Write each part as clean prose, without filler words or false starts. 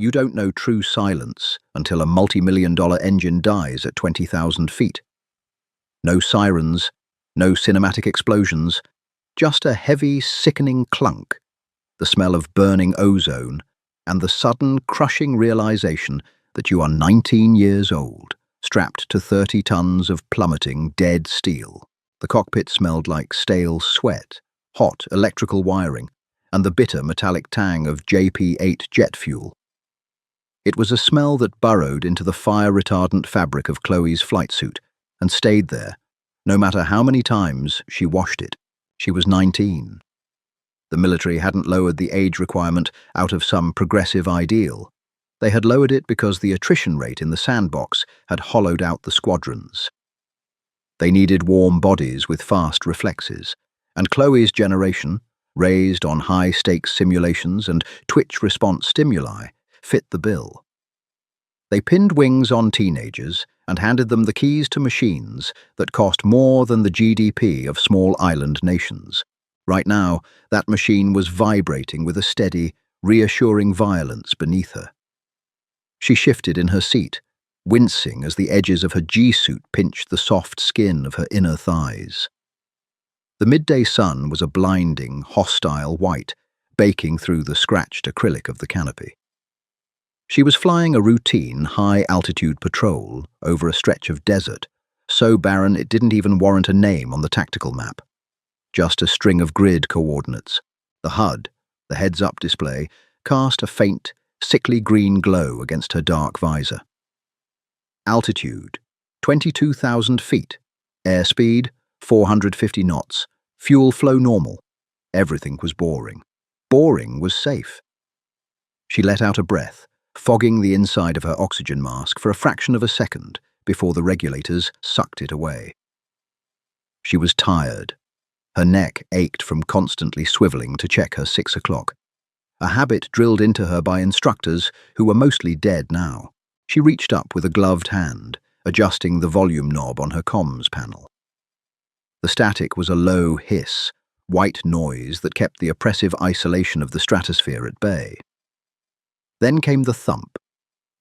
You don't know true silence until a multi-million-dollar engine dies at 20,000 feet. No sirens, no cinematic explosions, just a heavy, sickening clunk, the smell of burning ozone, and the sudden, crushing realization that you are 19 years old, strapped to 30 tons of plummeting, dead steel. The cockpit smelled like stale sweat, hot electrical wiring, and the bitter metallic tang of JP-8 jet fuel. It was a smell that burrowed into the fire-retardant fabric of Chloe's flight suit and stayed there, no matter how many times she washed it. She was 19. The military hadn't lowered the age requirement out of some progressive ideal. They had lowered it because the attrition rate in the sandbox had hollowed out the squadrons. They needed warm bodies with fast reflexes, and Chloe's generation, raised on high-stakes simulations and twitch-response stimuli, fit the bill. They pinned wings on teenagers and handed them the keys to machines that cost more than the GDP of small island nations. Right now, that machine was vibrating with a steady, reassuring violence beneath her. She shifted in her seat, wincing as the edges of her G-suit pinched the soft skin of her inner thighs. The midday sun was a blinding, hostile white, baking through the scratched acrylic of the canopy. She was flying a routine, high-altitude patrol over a stretch of desert, so barren it didn't even warrant a name on the tactical map. Just a string of grid coordinates. The HUD, the heads-up display, cast a faint, sickly green glow against her dark visor. Altitude, 22,000 feet. Airspeed, 450 knots. Fuel flow normal. Everything was boring. Boring was safe. She let out a breath, fogging the inside of her oxygen mask for a fraction of a second before the regulators sucked it away. She was tired. Her neck ached from constantly swiveling to check her 6 o'clock. A habit drilled into her by instructors who were mostly dead now. She reached up with a gloved hand, adjusting the volume knob on her comms panel. The static was a low hiss, white noise that kept the oppressive isolation of the stratosphere at bay. Then came the thump.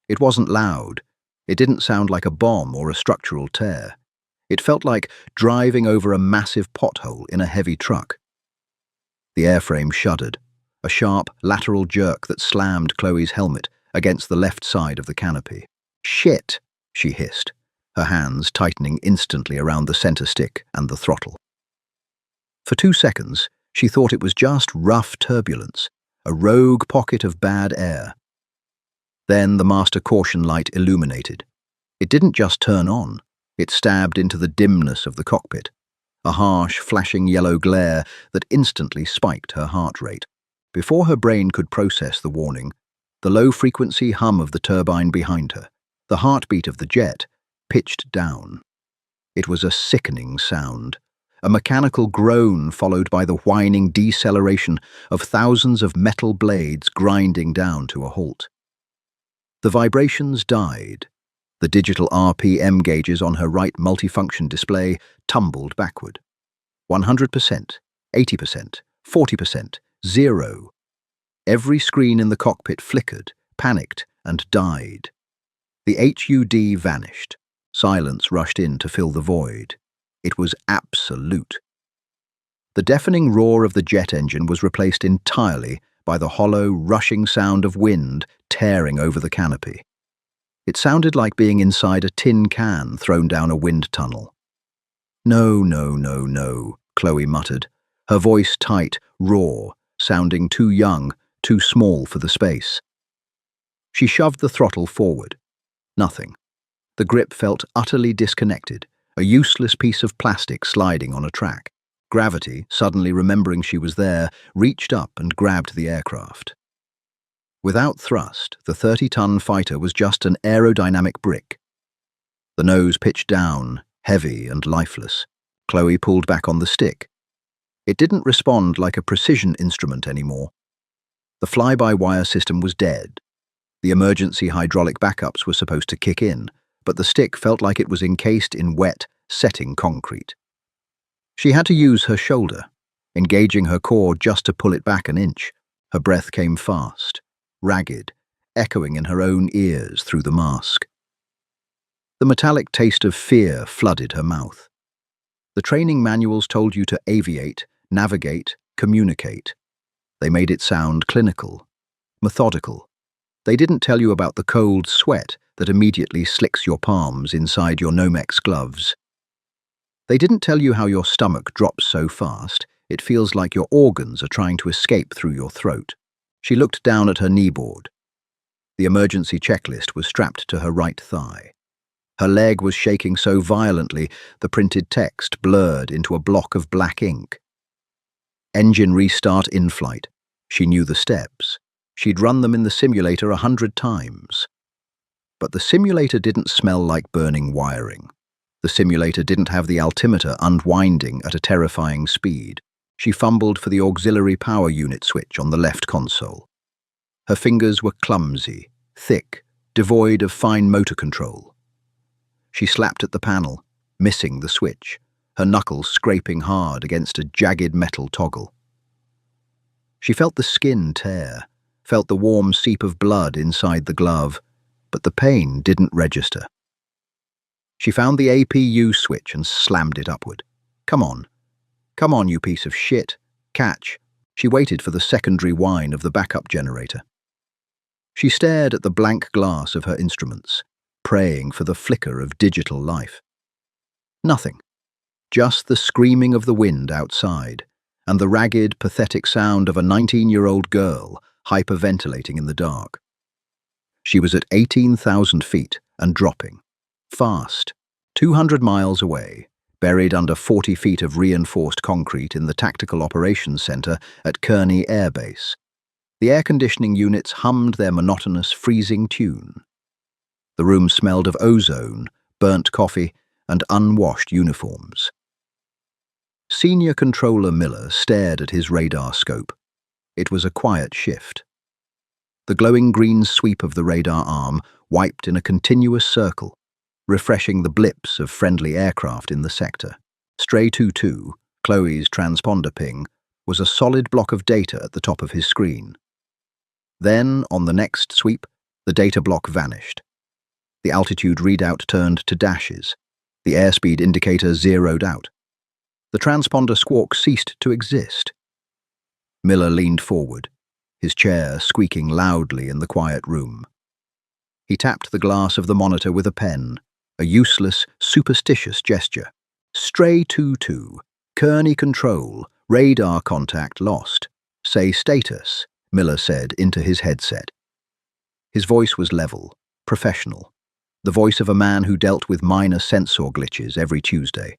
It wasn't loud. It didn't sound like a bomb or a structural tear. It felt like driving over a massive pothole in a heavy truck. The airframe shuddered, a sharp lateral jerk that slammed Chloe's helmet against the left side of the canopy. "Shit!" she hissed, her hands tightening instantly around the center stick and the throttle. For 2 seconds, she thought it was just rough turbulence, a rogue pocket of bad air. Then the master caution light illuminated. It didn't just turn on. It stabbed into the dimness of the cockpit, a harsh, flashing yellow glare that instantly spiked her heart rate. Before her brain could process the warning, the low-frequency hum of the turbine behind her, the heartbeat of the jet, pitched down. It was a sickening sound, a mechanical groan followed by the whining deceleration of thousands of metal blades grinding down to a halt. The vibrations died. The digital RPM gauges on her right multifunction display tumbled backward. 100%, 80%, 40%, 0. Every screen in the cockpit flickered, panicked, and died. The HUD vanished. Silence rushed in to fill the void. It was absolute. The deafening roar of the jet engine was replaced entirely by the hollow, rushing sound of wind tearing over the canopy. It sounded like being inside a tin can thrown down a wind tunnel. "No, no, no, no," Chloe muttered, her voice tight, raw, sounding too young, too small for the space. She shoved the throttle forward. Nothing. The grip felt utterly disconnected, a useless piece of plastic sliding on a track. Gravity, suddenly remembering she was there, reached up and grabbed the aircraft. Without thrust, the 30-ton fighter was just an aerodynamic brick. The nose pitched down, heavy and lifeless. Chloe pulled back on the stick. It didn't respond like a precision instrument anymore. The fly-by-wire system was dead. The emergency hydraulic backups were supposed to kick in, but the stick felt like it was encased in wet, setting concrete. She had to use her shoulder, engaging her core just to pull it back an inch. Her breath came fast, ragged, echoing in her own ears through the mask. The metallic taste of fear flooded her mouth. The training manuals told you to aviate, navigate, communicate. They made it sound clinical, methodical. They didn't tell you about the cold sweat that immediately slicks your palms inside your Nomex gloves. They didn't tell you how your stomach drops so fast, it feels like your organs are trying to escape through your throat. She looked down at her kneeboard. The emergency checklist was strapped to her right thigh. Her leg was shaking so violently, the printed text blurred into a block of black ink. Engine restart in flight. She knew the steps. She'd run them in the simulator 100 times. But the simulator didn't smell like burning wiring. The simulator didn't have the altimeter unwinding at a terrifying speed. She fumbled for the auxiliary power unit switch on the left console. Her fingers were clumsy, thick, devoid of fine motor control. She slapped at the panel, missing the switch, her knuckles scraping hard against a jagged metal toggle. She felt the skin tear, felt the warm seep of blood inside the glove, but the pain didn't register. She found the APU switch and slammed it upward. Come on, you piece of shit. Catch. She waited for the secondary whine of the backup generator. She stared at the blank glass of her instruments, praying for the flicker of digital life. Nothing. Just the screaming of the wind outside, and the ragged, pathetic sound of a 19-year-old girl hyperventilating in the dark. She was at 18,000 feet and dropping. Fast. 200 miles away, buried under 40 feet of reinforced concrete in the Tactical Operations Center at Kearney Air Base. The air conditioning units hummed their monotonous, freezing tune. The room smelled of ozone, burnt coffee, and unwashed uniforms. Senior Controller Miller stared at his radar scope. It was a quiet shift. The glowing green sweep of the radar arm wiped in a continuous circle, refreshing the blips of friendly aircraft in the sector. Stray 2-2, Chloe's transponder ping, was a solid block of data at the top of his screen. Then, on the next sweep, the data block vanished. The altitude readout turned to dashes. The airspeed indicator zeroed out. The transponder squawk ceased to exist. Miller leaned forward, his chair squeaking loudly in the quiet room. He tapped the glass of the monitor with a pen, a useless, superstitious gesture. Stray 2-2, Kearney Control, radar contact lost. Say status, Miller said into his headset. His voice was level, professional, the voice of a man who dealt with minor sensor glitches every Tuesday.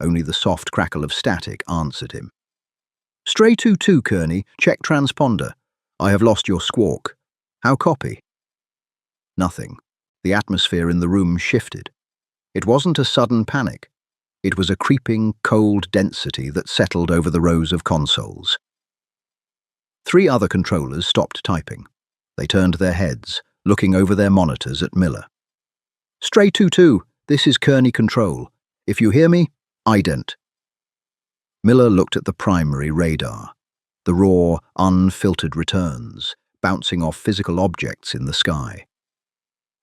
Only the soft crackle of static answered him. Stray 2-2, Kearney, check transponder. I have lost your squawk. How copy? Nothing. The atmosphere in the room shifted. It wasn't a sudden panic. It was a creeping, cold density that settled over the rows of consoles. 3 other controllers stopped typing. They turned their heads, looking over their monitors at Miller. Stray 2-2, this is Kearney Control. If you hear me, ident. Miller looked at the primary radar, the raw, unfiltered returns, bouncing off physical objects in the sky.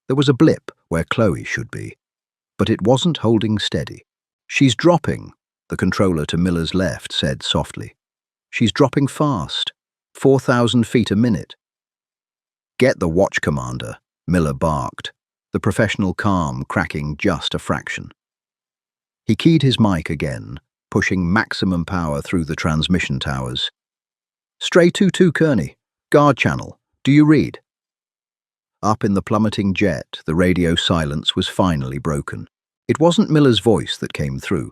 There was a blip where Chloe should be, but it wasn't holding steady. She's dropping, the controller to Miller's left said softly. She's dropping fast, 4,000 feet a minute. Get the watch, Commander, Miller barked, the professional calm cracking just a fraction. He keyed his mic again, pushing maximum power through the transmission towers. Stray 2-2, Kearney, guard channel, do you read? Up in the plummeting jet, the radio silence was finally broken. It wasn't Miller's voice that came through.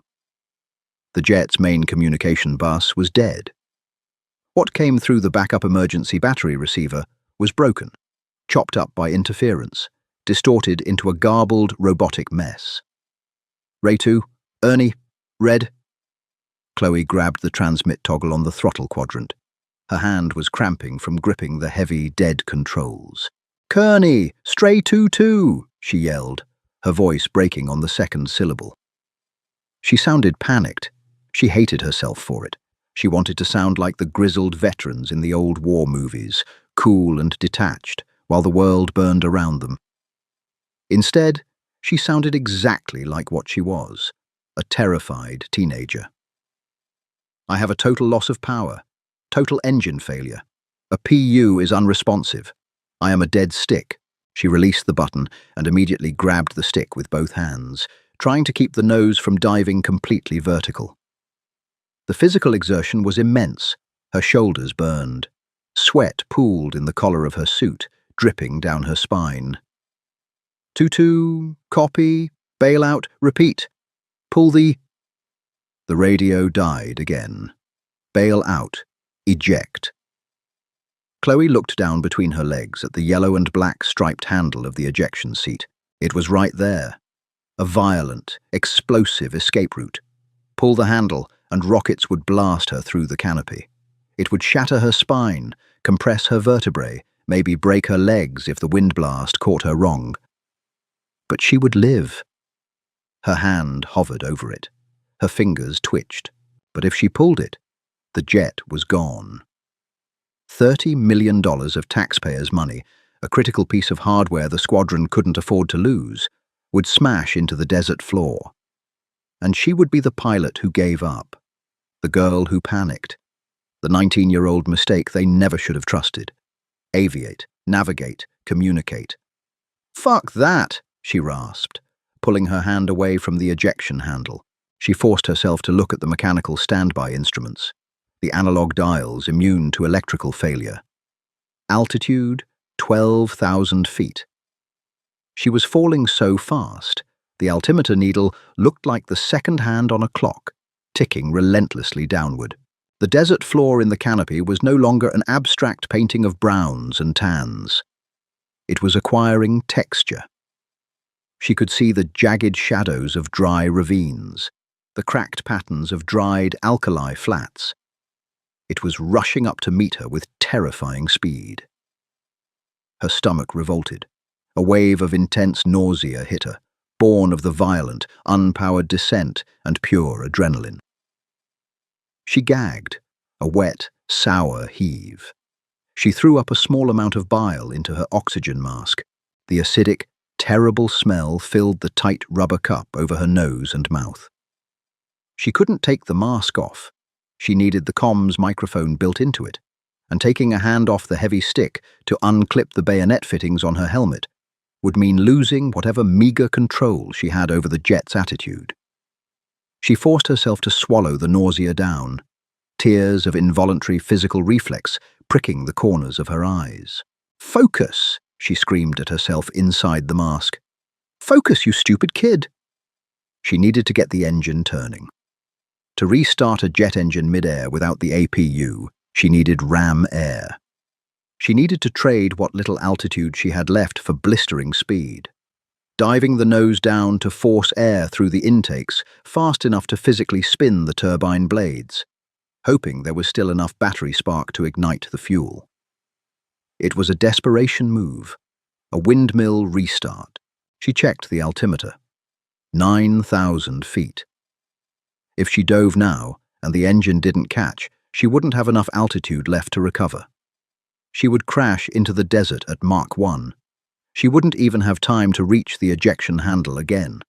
The jet's main communication bus was dead. What came through the backup emergency battery receiver was broken, chopped up by interference, distorted into a garbled robotic mess. Ray 2, Ernie, red. Chloe grabbed the transmit toggle on the throttle quadrant. Her hand was cramping from gripping the heavy, dead controls. Kearney, Stray 2-2, she yelled, her voice breaking on the second syllable. She sounded panicked. She hated herself for it. She wanted to sound like the grizzled veterans in the old war movies, cool and detached, while the world burned around them. Instead, she sounded exactly like what she was, a terrified teenager. I have a total loss of power, total engine failure. A PU is unresponsive. I am a dead stick. She released the button and immediately grabbed the stick with both hands, trying to keep the nose from diving completely vertical. The physical exertion was immense. Her shoulders burned. Sweat pooled in the collar of her suit, dripping down her spine. "2-2, copy, bail out, repeat. Pull the..." The radio died again. Bail out. Eject. Chloe looked down between her legs at the yellow and black striped handle of the ejection seat. It was right there. A violent, explosive escape route. Pull the handle, and rockets would blast her through the canopy. It would shatter her spine, compress her vertebrae, maybe break her legs if the wind blast caught her wrong. But she would live. Her hand hovered over it. Her fingers twitched. But if she pulled it, the jet was gone. $30 million of taxpayers' money, a critical piece of hardware the squadron couldn't afford to lose, would smash into the desert floor. And she would be the pilot who gave up, the girl who panicked, the 19-year-old mistake they never should have trusted. Aviate, navigate, communicate. "Fuck that," she rasped, pulling her hand away from the ejection handle. She forced herself to look at the mechanical standby instruments, the analog dials immune to electrical failure. Altitude, 12,000 feet. She was falling so fast, the altimeter needle looked like the second hand on a clock, ticking relentlessly downward. The desert floor in the canopy was no longer an abstract painting of browns and tans. It was acquiring texture. She could see the jagged shadows of dry ravines, the cracked patterns of dried alkali flats. It was rushing up to meet her with terrifying speed. Her stomach revolted. A wave of intense nausea hit her, born of the violent, unpowered descent and pure adrenaline. She gagged, a wet, sour heave. She threw up a small amount of bile into her oxygen mask. The acidic, terrible smell filled the tight rubber cup over her nose and mouth. She couldn't take the mask off. She needed the comms microphone built into it, and taking a hand off the heavy stick to unclip the bayonet fittings on her helmet would mean losing whatever meager control she had over the jet's attitude. She forced herself to swallow the nausea down, tears of involuntary physical reflex pricking the corners of her eyes. "Focus!" she screamed at herself inside the mask. "Focus, you stupid kid!" She needed to get the engine turning. To restart a jet engine mid-air without the APU, she needed ram air. She needed to trade what little altitude she had left for blistering speed, diving the nose down to force air through the intakes fast enough to physically spin the turbine blades, hoping there was still enough battery spark to ignite the fuel. It was a desperation move, a windmill restart. She checked the altimeter. 9,000 feet. If she dove now, and the engine didn't catch, she wouldn't have enough altitude left to recover. She would crash into the desert at Mach 1. She wouldn't even have time to reach the ejection handle again.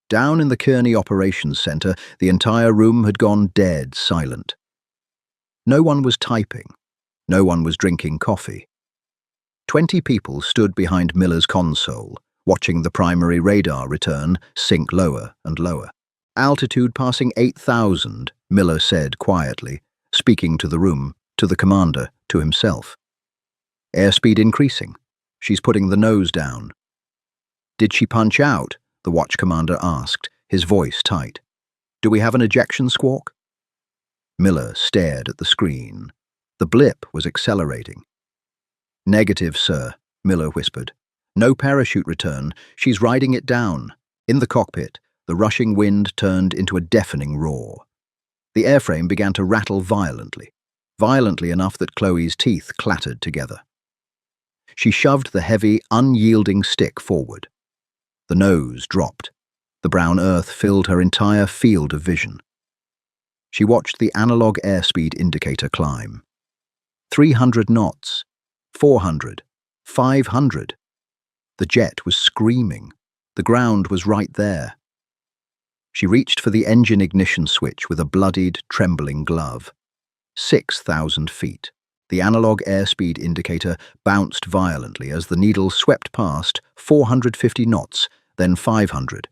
Down in the Kearney Operations Center, the entire room had gone dead silent. No one was typing. No one was drinking coffee. 20 people stood behind Miller's console, watching the primary radar return sink lower and lower. "Altitude passing 8,000, Miller said quietly, speaking to the room, to the commander, to himself. "Airspeed increasing. She's putting the nose down." "Did she punch out?" the watch commander asked, his voice tight. "Do we have an ejection squawk?" Miller stared at the screen. The blip was accelerating. "Negative, sir," Miller whispered. "No parachute return. She's riding it down." In the cockpit, the rushing wind turned into a deafening roar. The airframe began to rattle violently enough that Chloe's teeth clattered together. She shoved the heavy, unyielding stick forward. The nose dropped. The brown earth filled her entire field of vision. She watched the analog airspeed indicator climb. 300 knots, 400, 500. The jet was screaming. The ground was right there. She reached for the engine ignition switch with a bloodied, trembling glove. 6,000 feet. The analog airspeed indicator bounced violently as the needle swept past 450 knots, then 500.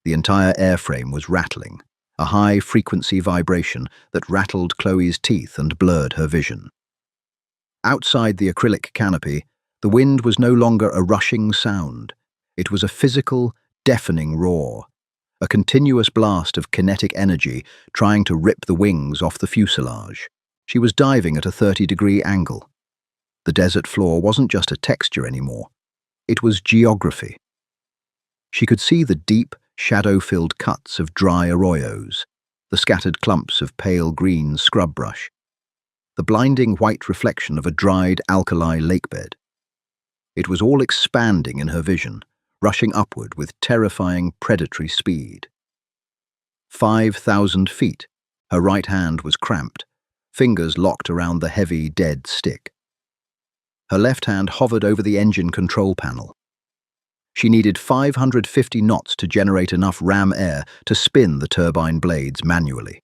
The entire airframe was rattling, a high-frequency vibration that rattled Chloe's teeth and blurred her vision. Outside the acrylic canopy, the wind was no longer a rushing sound. It was a physical, deafening roar, a continuous blast of kinetic energy trying to rip the wings off the fuselage. She was diving at a 30-degree angle. The desert floor wasn't just a texture anymore. It was geography. She could see the deep, shadow-filled cuts of dry arroyos, the scattered clumps of pale green scrub brush, the blinding white reflection of a dried alkali lakebed. It was all expanding in her vision, rushing upward with terrifying predatory speed. 5,000 feet. Her right hand was cramped, fingers locked around the heavy, dead stick. Her left hand hovered over the engine control panel. She needed 550 knots to generate enough ram air to spin the turbine blades manually.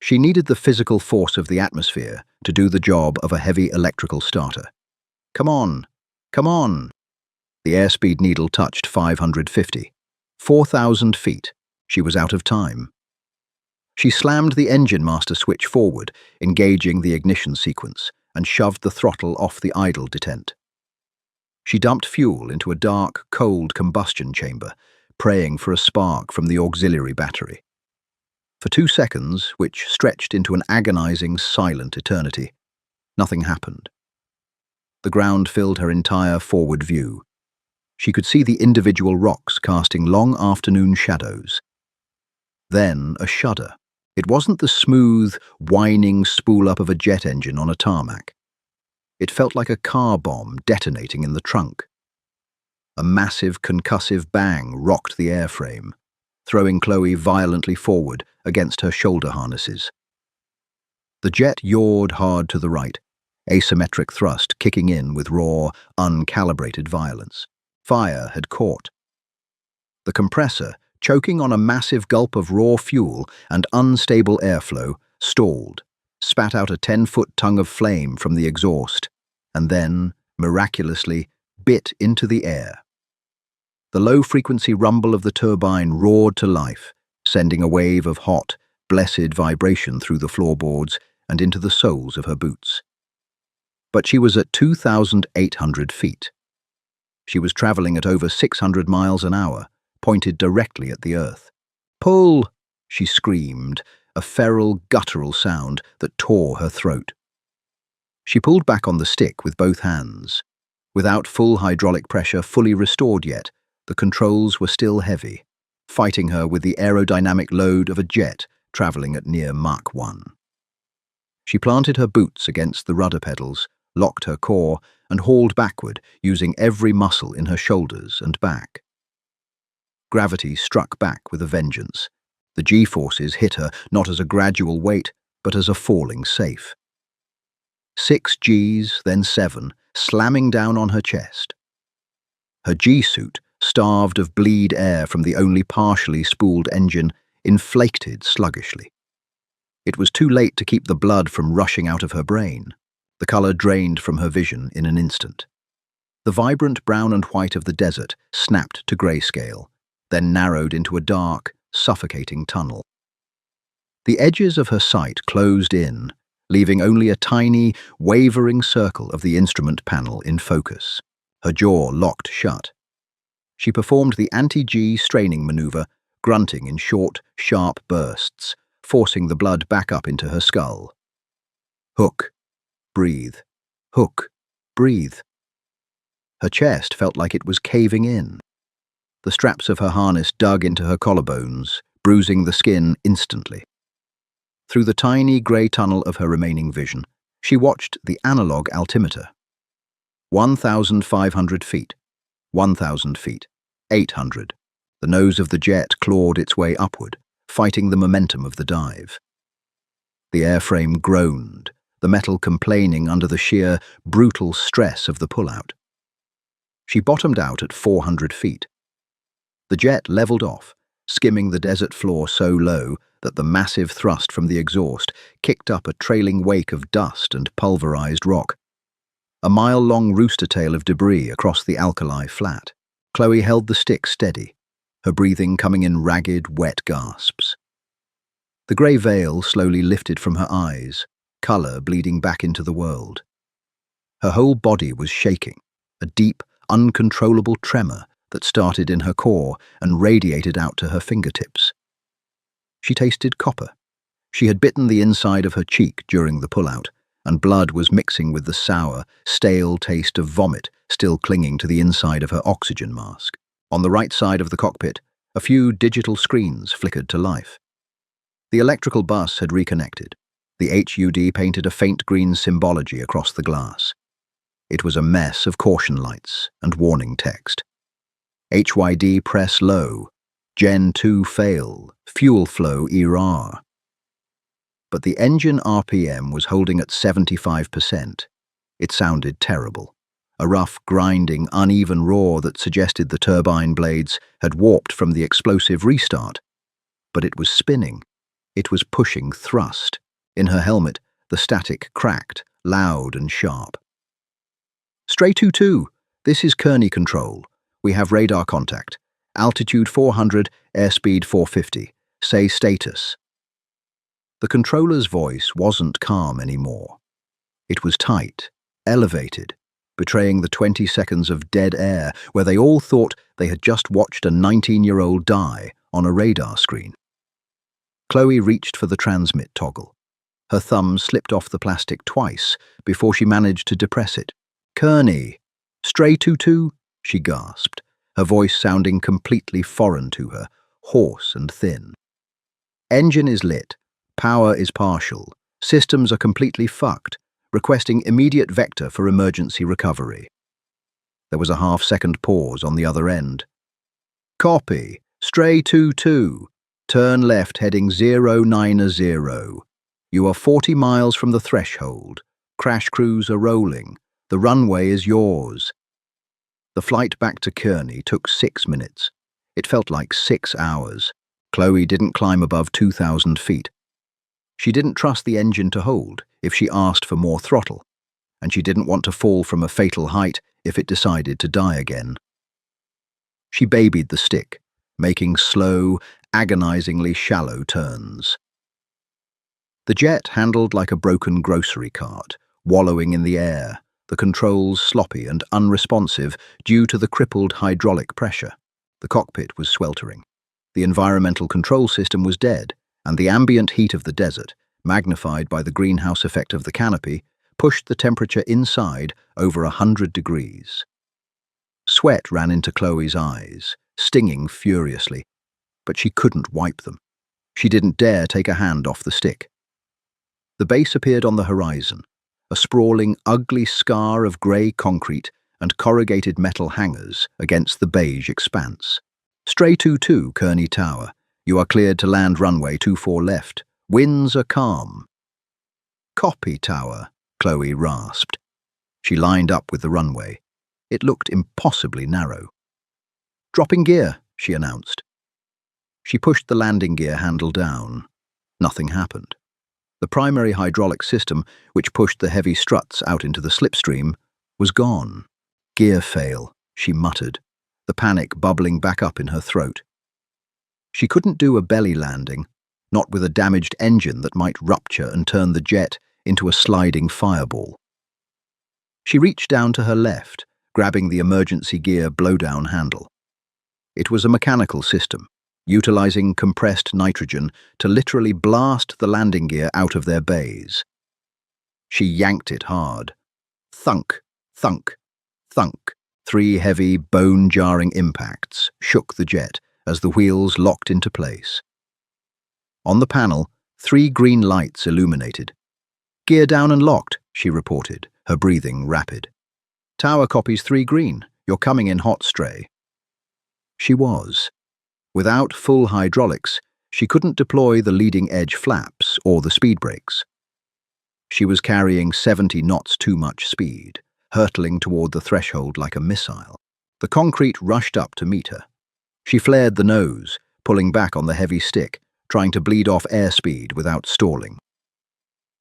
She needed the physical force of the atmosphere to do the job of a heavy electrical starter. Come on, come on. The airspeed needle touched 550. 4,000 feet. She was out of time. She slammed the engine master switch forward, engaging the ignition sequence, and shoved the throttle off the idle detent. She dumped fuel into a dark, cold combustion chamber, praying for a spark from the auxiliary battery. For 2 seconds, which stretched into an agonizing, silent eternity, nothing happened. The ground filled her entire forward view. She could see the individual rocks casting long afternoon shadows. Then a shudder. It wasn't the smooth, whining spool-up of a jet engine on a tarmac. It felt like a car bomb detonating in the trunk. A massive, concussive bang rocked the airframe, throwing Chloe violently forward against her shoulder harnesses. The jet yawed hard to the right, asymmetric thrust kicking in with raw, uncalibrated violence. Fire had caught. The compressor, choking on a massive gulp of raw fuel and unstable airflow, stalled, spat out a 10-foot tongue of flame from the exhaust, and then, miraculously, bit into the air. The low-frequency rumble of the turbine roared to life, sending a wave of hot, blessed vibration through the floorboards and into the soles of her boots. But she was at 2,800 feet. She was traveling at over 600 miles an hour, pointed directly at the earth. "Pull!" she screamed, a feral, guttural sound that tore her throat. She pulled back on the stick with both hands. Without full hydraulic pressure fully restored yet, the controls were still heavy, fighting her with the aerodynamic load of a jet traveling at near Mach 1. She planted her boots against the rudder pedals, locked her core, and hauled backward, using every muscle in her shoulders and back. Gravity struck back with a vengeance. The G-forces hit her not as a gradual weight, but as a falling safe. 6 Gs, then 7, slamming down on her chest. Her G-suit, starved of bleed air from the only partially spooled engine, inflated sluggishly. It was too late to keep the blood from rushing out of her brain. The color drained from her vision in an instant. The vibrant brown and white of the desert snapped to grayscale, then narrowed into a dark, suffocating tunnel. The edges of her sight closed in, leaving only a tiny, wavering circle of the instrument panel in focus. Her jaw locked shut. She performed the anti-G straining maneuver, grunting in short, sharp bursts, forcing the blood back up into her skull. Hook, breathe. Hook, breathe. Her chest felt like it was caving in. The straps of her harness dug into her collarbones, bruising the skin instantly. Through the tiny grey tunnel of her remaining vision, she watched the analog altimeter. 1,500 feet. 1,000 feet. 800. The nose of the jet clawed its way upward, fighting the momentum of the dive. The airframe groaned, the metal complaining under the sheer, brutal stress of the pullout. She bottomed out at 400 feet. The jet leveled off, skimming the desert floor so low that the massive thrust from the exhaust kicked up a trailing wake of dust and pulverized rock. A mile-long rooster tail of debris across the alkali flat. Chloe held the stick steady, her breathing coming in ragged, wet gasps. The grey veil slowly lifted from her eyes, colour bleeding back into the world. Her whole body was shaking, a deep, uncontrollable tremor that started in her core and radiated out to her fingertips. She tasted copper. She had bitten the inside of her cheek during the pullout, and blood was mixing with the sour, stale taste of vomit still clinging to the inside of her oxygen mask. On the right side of the cockpit, a few digital screens flickered to life. The electrical bus had reconnected. The HUD painted a faint green symbology across the glass. It was a mess of caution lights and warning text. HYD press low, Gen 2 fail, fuel flow error. But the engine RPM was holding at 75%. It sounded terrible. A rough, grinding, uneven roar that suggested the turbine blades had warped from the explosive restart. But it was spinning. It was pushing thrust. In her helmet, the static cracked, loud and sharp. Stray 2-2, this is Kearney Control. We have radar contact. Altitude 400, airspeed 450. Say status. The controller's voice wasn't calm anymore. It was tight, elevated, betraying the 20 seconds of dead air where they all thought they had just watched a 19-year-old die on a radar screen. Chloe reached for the transmit toggle. Her thumb slipped off the plastic twice before she managed to depress it. Kearney, Stray 2-2, she gasped, her voice sounding completely foreign to her, hoarse and thin. Engine is lit. Power is partial. Systems are completely fucked. Requesting immediate vector for emergency recovery. There was a half-second pause on the other end. Copy. Stray 2-2. Turn left heading 090. You are 40 miles from the threshold. Crash crews are rolling. The runway is yours. The flight back to Kearney took 6 minutes. It felt like 6 hours. Chloe didn't climb above 2,000 feet. She didn't trust the engine to hold if she asked for more throttle, and she didn't want to fall from a fatal height if it decided to die again. She babied the stick, making slow, agonizingly shallow turns. The jet handled like a broken grocery cart, wallowing in the air, the controls sloppy and unresponsive due to the crippled hydraulic pressure. The cockpit was sweltering. The environmental control system was dead, and the ambient heat of the desert, magnified by the greenhouse effect of the canopy, pushed the temperature inside over 100 degrees. Sweat ran into Chloe's eyes, stinging furiously, but she couldn't wipe them. She didn't dare take a hand off the stick. The base appeared on the horizon, a sprawling, ugly scar of grey concrete and corrugated metal hangers against the beige expanse. Stray 2-2, Kearney Tower. You are cleared to land runway 24 left. Winds are calm. Copy, Tower, Chloe rasped. She lined up with the runway. It looked impossibly narrow. Dropping gear, she announced. She pushed the landing gear handle down. Nothing happened. The primary hydraulic system, which pushed the heavy struts out into the slipstream, was gone. Gear fail, she muttered, the panic bubbling back up in her throat. She couldn't do a belly landing, not with a damaged engine that might rupture and turn the jet into a sliding fireball. She reached down to her left, grabbing the emergency gear blowdown handle. It was a mechanical system, utilizing compressed nitrogen to literally blast the landing gear out of their bays. She yanked it hard. Thunk, thunk, thunk. 3 heavy, bone-jarring impacts shook the jet as the wheels locked into place. On the panel, 3 green lights illuminated. Gear down and locked, she reported, her breathing rapid. Tower copies 3 green. You're coming in hot, Stray. She was. Without full hydraulics, she couldn't deploy the leading-edge flaps or the speed brakes. She was carrying 70 knots too much speed, hurtling toward the threshold like a missile. The concrete rushed up to meet her. She flared the nose, pulling back on the heavy stick, trying to bleed off airspeed without stalling.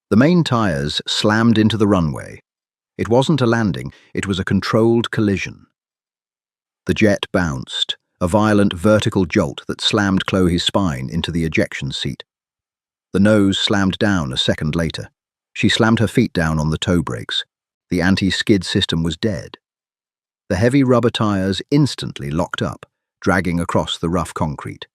The main tires slammed into the runway. It wasn't a landing, it was a controlled collision. The jet bounced, a violent vertical jolt that slammed Chloe's spine into the ejection seat. The nose slammed down a second later. She slammed her feet down on the toe brakes. The anti-skid system was dead. The heavy rubber tires instantly locked up, dragging across the rough concrete.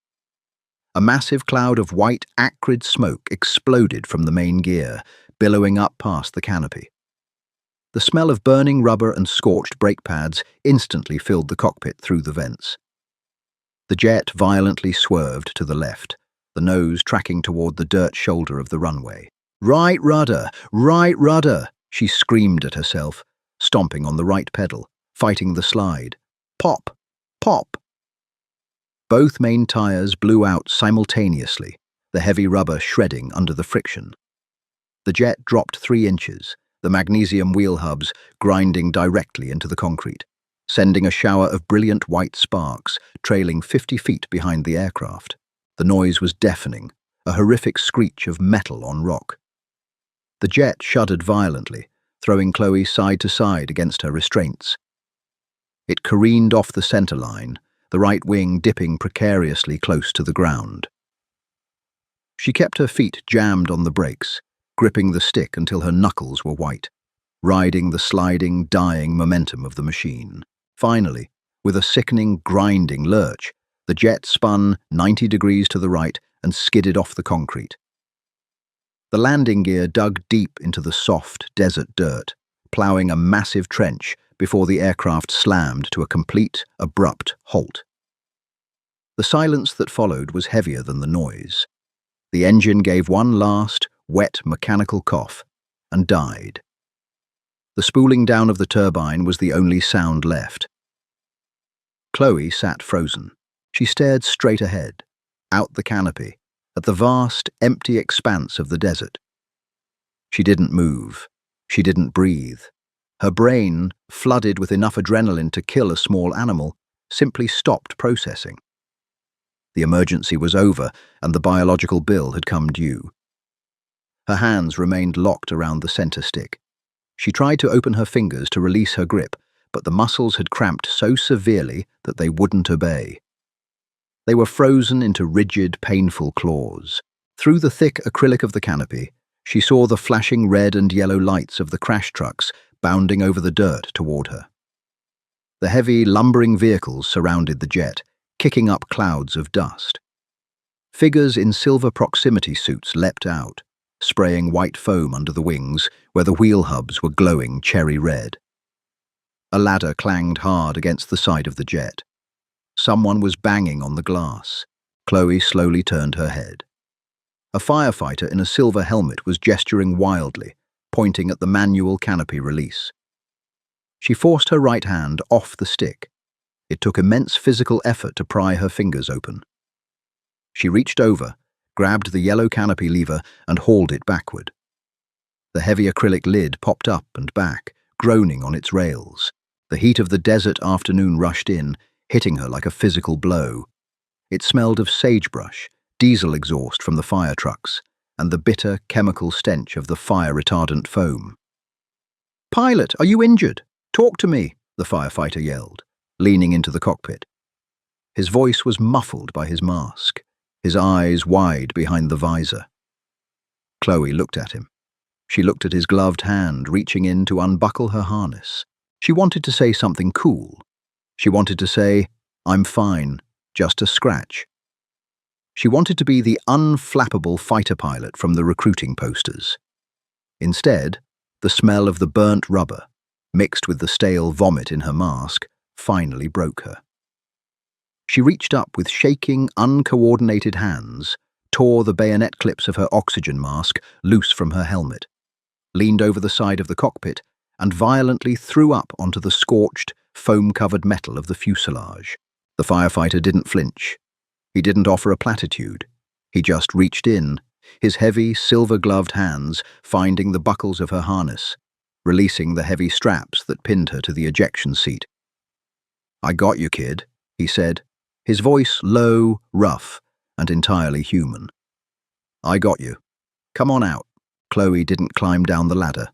A massive cloud of white, acrid smoke exploded from the main gear, billowing up past the canopy. The smell of burning rubber and scorched brake pads instantly filled the cockpit through the vents. The jet violently swerved to the left, the nose tracking toward the dirt shoulder of the runway. Right rudder, she screamed at herself, stomping on the right pedal, fighting the slide. Pop, pop. Both main tires blew out simultaneously, the heavy rubber shredding under the friction. The jet dropped 3 inches, the magnesium wheel hubs grinding directly into the concrete, sending a shower of brilliant white sparks trailing 50 feet behind the aircraft. The noise was deafening, a horrific screech of metal on rock. The jet shuddered violently, throwing Chloe side to side against her restraints. It careened off the center line, the right wing dipping precariously close to the ground. She kept her feet jammed on the brakes, gripping the stick until her knuckles were white, riding the sliding, dying momentum of the machine. Finally, with a sickening, grinding lurch, the jet spun 90 degrees to the right and skidded off the concrete. The landing gear dug deep into the soft desert dirt, ploughing a massive trench before the aircraft slammed to a complete, abrupt halt. The silence that followed was heavier than the noise. The engine gave one last, wet mechanical cough and died. The spooling down of the turbine was the only sound left. Chloe sat frozen. She stared straight ahead, out the canopy, at the vast, empty expanse of the desert. She didn't move. She didn't breathe. Her brain, flooded with enough adrenaline to kill a small animal, simply stopped processing. The emergency was over, and the biological bill had come due. Her hands remained locked around the center stick. She tried to open her fingers to release her grip, but the muscles had cramped so severely that they wouldn't obey. They were frozen into rigid, painful claws. Through the thick acrylic of the canopy, she saw the flashing red and yellow lights of the crash trucks bounding over the dirt toward her. The heavy, lumbering vehicles surrounded the jet, kicking up clouds of dust. Figures in silver proximity suits leapt out, spraying white foam under the wings where the wheel hubs were glowing cherry red. A ladder clanged hard against the side of the jet. Someone was banging on the glass. Chloe slowly turned her head. A firefighter in a silver helmet was gesturing wildly, pointing at the manual canopy release. She forced her right hand off the stick. It took immense physical effort to pry her fingers open. She reached over, grabbed the yellow canopy lever and hauled it backward. The heavy acrylic lid popped up and back, groaning on its rails. The heat of the desert afternoon rushed in, hitting her like a physical blow. It smelled of sagebrush, diesel exhaust from the fire trucks, and the bitter chemical stench of the fire-retardant foam. "Pilot, are you injured? Talk to me," the firefighter yelled, leaning into the cockpit. His voice was muffled by his mask, his eyes wide behind the visor. Chloe looked at him. She looked at his gloved hand reaching in to unbuckle her harness. She wanted to say something cool. She wanted to say, "I'm fine, just a scratch." She wanted to be the unflappable fighter pilot from the recruiting posters. Instead, the smell of the burnt rubber, mixed with the stale vomit in her mask, finally broke her. She reached up with shaking, uncoordinated hands, tore the bayonet clips of her oxygen mask loose from her helmet, leaned over the side of the cockpit, and violently threw up onto the scorched, foam-covered metal of the fuselage. The firefighter didn't flinch. He didn't offer a platitude. He just reached in, his heavy, silver-gloved hands finding the buckles of her harness, releasing the heavy straps that pinned her to the ejection seat. "I got you, kid," he said, his voice low, rough, and entirely human. "I got you. Come on out." Chloe didn't climb down the ladder.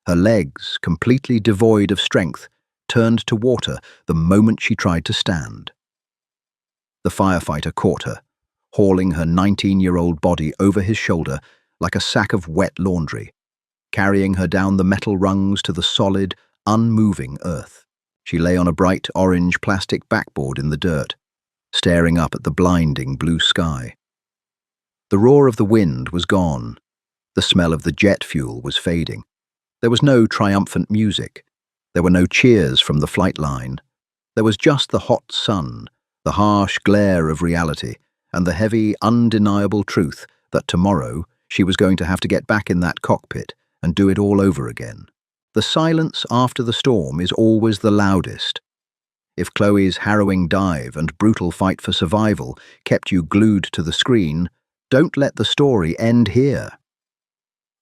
Her legs, completely devoid of strength, turned to water the moment she tried to stand. The firefighter caught her, hauling her 19-year-old body over his shoulder like a sack of wet laundry, carrying her down the metal rungs to the solid, unmoving earth. She lay on a bright orange plastic backboard in the dirt, staring up at the blinding blue sky. The roar of the wind was gone. The smell of the jet fuel was fading. There was no triumphant music. There were no cheers from the flight line. There was just the hot sun, the harsh glare of reality, and the heavy, undeniable truth that tomorrow she was going to have to get back in that cockpit and do it all over again. The silence after the storm is always the loudest. If Chloe's harrowing dive and brutal fight for survival kept you glued to the screen, don't let the story end here.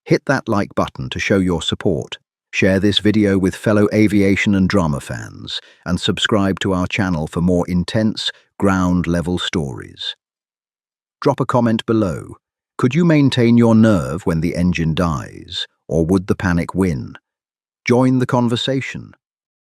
Hit that like button to show your support. Share this video with fellow aviation and drama fans, and subscribe to our channel for more intense, ground-level stories. Drop a comment below. Could you maintain your nerve when the engine dies, or would the panic win? Join the conversation.